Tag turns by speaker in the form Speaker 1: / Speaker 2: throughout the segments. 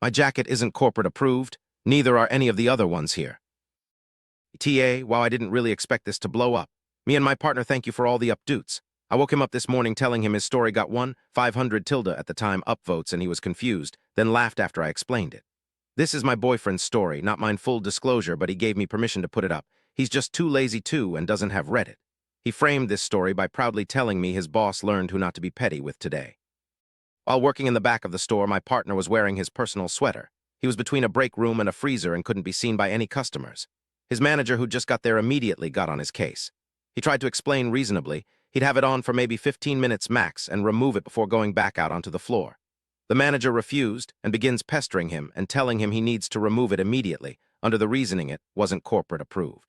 Speaker 1: My jacket isn't corporate approved. Neither are any of the other ones here. TA, wow, I didn't really expect this to blow up. Me and my partner thank you for all the updates. I woke him up this morning telling him his story got 500 tilde at the time upvotes and he was confused, then laughed after I explained it. This is my boyfriend's story, not mine, full disclosure, but he gave me permission to put it up. He's just too lazy to and doesn't have Reddit. He framed this story by proudly telling me his boss learned who not to be petty with today. While working in the back of the store, my partner was wearing his personal sweater. He was between a break room and a freezer and couldn't be seen by any customers. His manager, who just got there, immediately got on his case. He tried to explain reasonably. He'd have it on for maybe 15 minutes max and remove it before going back out onto the floor. The manager refused and begins pestering him and telling him he needs to remove it immediately, under the reasoning it wasn't corporate approved.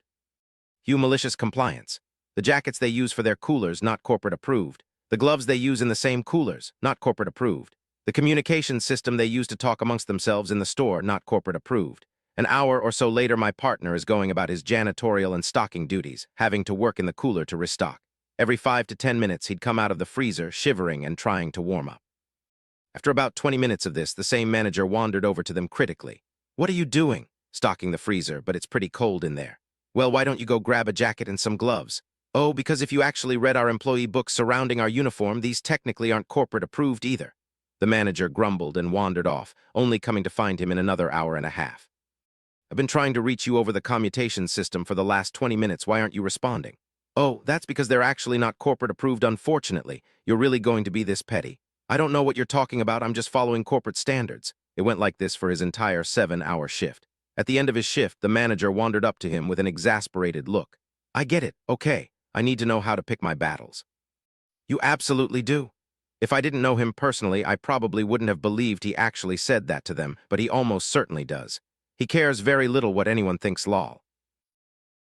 Speaker 1: Hue malicious compliance. The jackets they use for their coolers, not corporate approved. The gloves they use in the same coolers, not corporate approved. The communication system they use to talk amongst themselves in the store, not corporate approved. An hour or so later, my partner is going about his janitorial and stocking duties, having to work in the cooler to restock. Every 5 to 10 minutes, he'd come out of the freezer, shivering and trying to warm up. After about 20 minutes of this, the same manager wandered over to them critically. "What are you doing?" "Stocking the freezer, but it's pretty cold in there." "Well, why don't you go grab a jacket and some gloves?" "Oh, because if you actually read our employee books surrounding our uniform, these technically aren't corporate approved either." The manager grumbled and wandered off, only coming to find him in another hour and a half. "I've been trying to reach you over the commutation system for the last 20 minutes. Why aren't you responding?" "Oh, that's because they're actually not corporate approved, unfortunately. You're really going to be this petty?" "I don't know what you're talking about. I'm just following corporate standards." It went like this for his entire 7-hour shift. At the end of his shift, the manager wandered up to him with an exasperated look. "I get it. Okay. I need to know how to pick my battles." "You absolutely do." If I didn't know him personally, I probably wouldn't have believed he actually said that to them, but he almost certainly does. He cares very little what anyone thinks, lol.